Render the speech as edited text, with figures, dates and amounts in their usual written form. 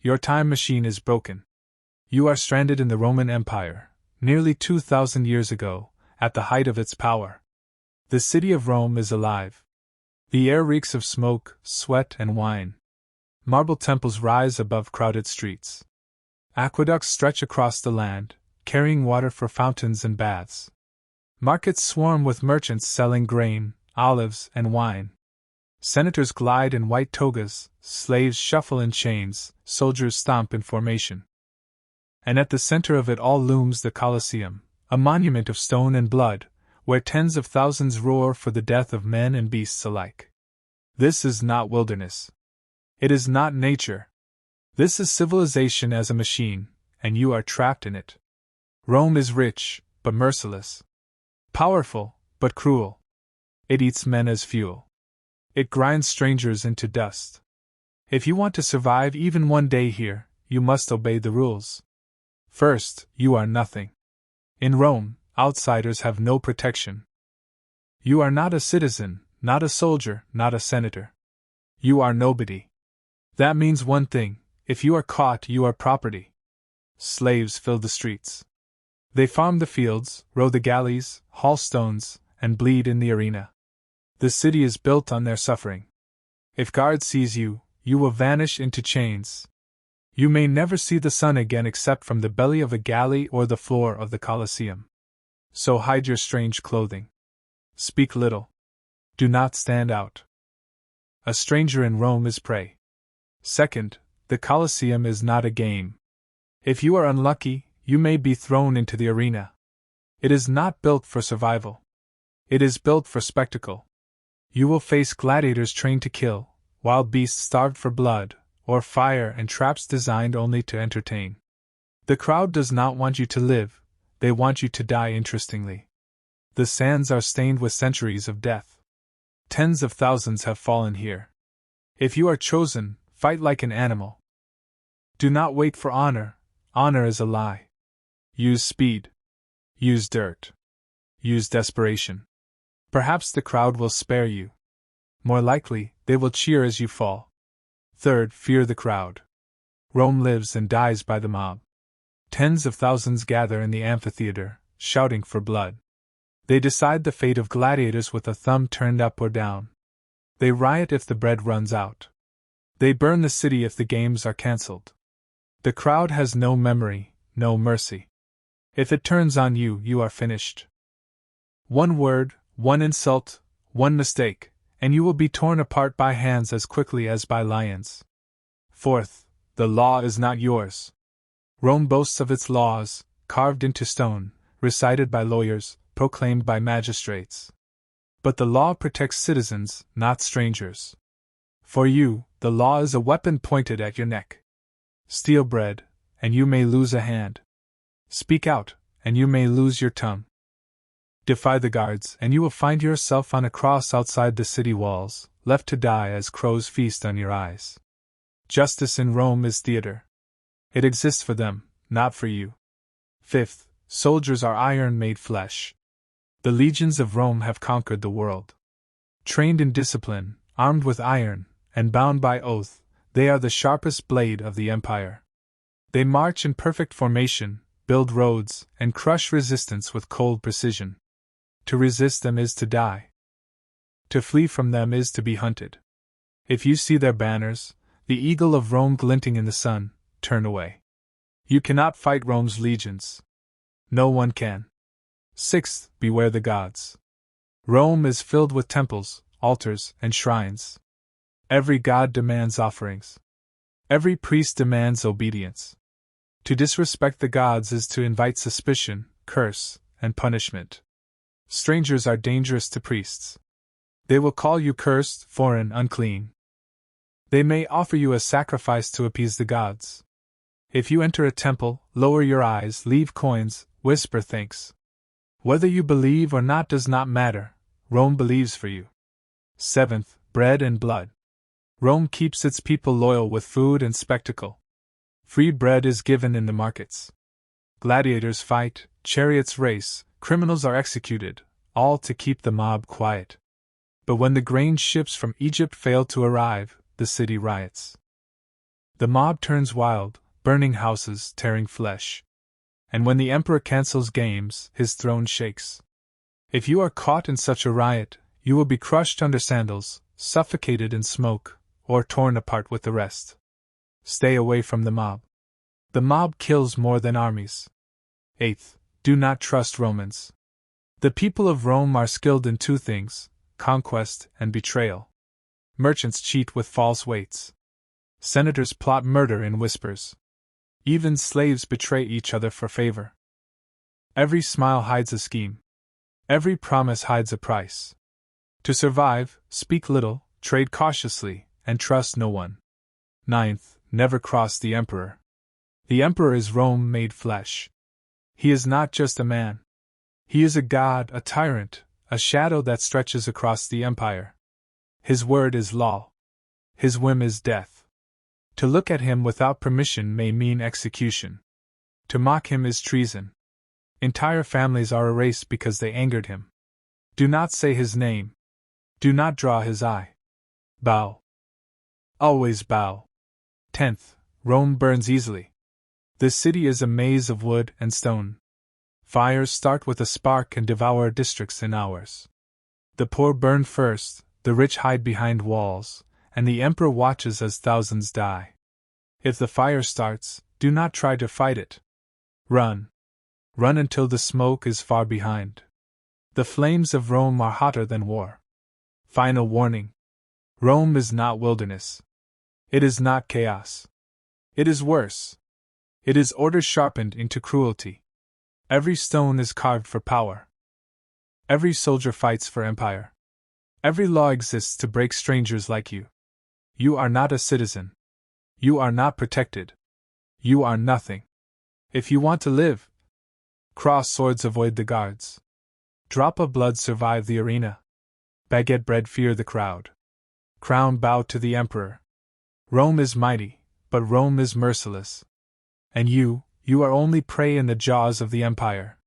Your time machine is broken. You are stranded in the Roman Empire, nearly 2,000 years ago, at the height of its power. The city of Rome is alive. The air reeks of smoke, sweat, and wine. Marble temples rise above crowded streets. Aqueducts stretch across the land, carrying water for fountains and baths. Markets swarm with merchants selling grain, olives, and wine. Senators glide in white togas, slaves shuffle in chains, soldiers stomp in formation. And at the center of it all looms the Colosseum, a monument of stone and blood, where tens of thousands roar for the death of men and beasts alike. This is not wilderness. It is not nature. This is civilization as a machine, and you are trapped in it. Rome is rich, but merciless. Powerful, but cruel. It eats men as fuel. It grinds strangers into dust. If you want to survive even one day here, you must obey the rules. First, you are nothing. In Rome, outsiders have no protection. You are not a citizen, not a soldier, not a senator. You are nobody. That means one thing: if you are caught, you are property. Slaves fill the streets. They farm the fields, row the galleys, haul stones, and bleed in the arena. The city is built on their suffering. If guard sees you, you will vanish into chains. You may never see the sun again except from the belly of a galley or the floor of the Colosseum. So hide your strange clothing. Speak little. Do not stand out. A stranger in Rome is prey. Second, the Colosseum is not a game. If you are unlucky, you may be thrown into the arena. It is not built for survival. It is built for spectacle. You will face gladiators trained to kill, wild beasts starved for blood, or fire and traps designed only to entertain. The crowd does not want you to live, they want you to die interestingly. The sands are stained with centuries of death. Tens of thousands have fallen here. If you are chosen, fight like an animal. Do not wait for honor. Honor is a lie. Use speed. Use dirt. Use desperation. Perhaps the crowd will spare you. More likely, they will cheer as you fall. Third, fear the crowd. Rome lives and dies by the mob. Tens of thousands gather in the amphitheater, shouting for blood. They decide the fate of gladiators with a thumb turned up or down. They riot if the bread runs out. They burn the city if the games are cancelled. The crowd has no memory, no mercy. If it turns on you, you are finished. One word, one insult, one mistake, and you will be torn apart by hands as quickly as by lions. Fourth, the law is not yours. Rome boasts of its laws, carved into stone, recited by lawyers, proclaimed by magistrates. But the law protects citizens, not strangers. For you, the law is a weapon pointed at your neck. Steal bread, and you may lose a hand. Speak out, and you may lose your tongue. Defy the guards, and you will find yourself on a cross outside the city walls, left to die as crows feast on your eyes. Justice in Rome is theater. It exists for them, not for you. Fifth, soldiers are iron made flesh. The legions of Rome have conquered the world. Trained in discipline, armed with iron, and bound by oath, they are the sharpest blade of the empire. They march in perfect formation, build roads, and crush resistance with cold precision. To resist them is to die. To flee from them is to be hunted. If you see their banners, the eagle of Rome glinting in the sun, turn away. You cannot fight Rome's legions. No one can. Sixth, beware the gods. Rome is filled with temples, altars, and shrines. Every god demands offerings. Every priest demands obedience. To disrespect the gods is to invite suspicion, curse, and punishment. Strangers are dangerous to priests. They will call you cursed, foreign, unclean. They may offer you a sacrifice to appease the gods. If you enter a temple, lower your eyes, leave coins, whisper thanks. Whether you believe or not does not matter, Rome believes for you. Seventh, bread and blood. Rome keeps its people loyal with food and spectacle. Free bread is given in the markets. Gladiators fight, chariots race, criminals are executed, all to keep the mob quiet. But when the grain ships from Egypt fail to arrive, the city riots. The mob turns wild, burning houses, tearing flesh. And when the emperor cancels games, his throne shakes. If you are caught in such a riot, you will be crushed under sandals, suffocated in smoke, or torn apart with the rest. Stay away from the mob. The mob kills more than armies. 8th, do not trust Romans. The people of Rome are skilled in two things: conquest and betrayal. Merchants cheat with false weights. Senators plot murder in whispers. Even slaves betray each other for favor. Every smile hides a scheme. Every promise hides a price. To survive, speak little, trade cautiously, and trust no one. 9th, never cross the emperor. The emperor is Rome made flesh. He is not just a man. He is a god, a tyrant, a shadow that stretches across the empire. His word is law. His whim is death. To look at him without permission may mean execution. To mock him is treason. Entire families are erased because they angered him. Do not say his name. Do not draw his eye. Bow. Always bow. 10th, Rome burns easily. This city is a maze of wood and stone. Fires start with a spark and devour districts in hours. The poor burn first, the rich hide behind walls, and the emperor watches as thousands die. If the fire starts, do not try to fight it. Run. Run until the smoke is far behind. The flames of Rome are hotter than war. Final warning. Rome is not wilderness. It is not chaos. It is worse. It is order sharpened into cruelty. Every stone is carved for power. Every soldier fights for empire. Every law exists to break strangers like you. You are not a citizen. You are not protected. You are nothing. If you want to live, cross swords, avoid the guards. Drop of blood, survive the arena. Baguette bread, fear the crowd. Crown, bow to the emperor. Rome is mighty, but Rome is merciless. And you are only prey in the jaws of the empire.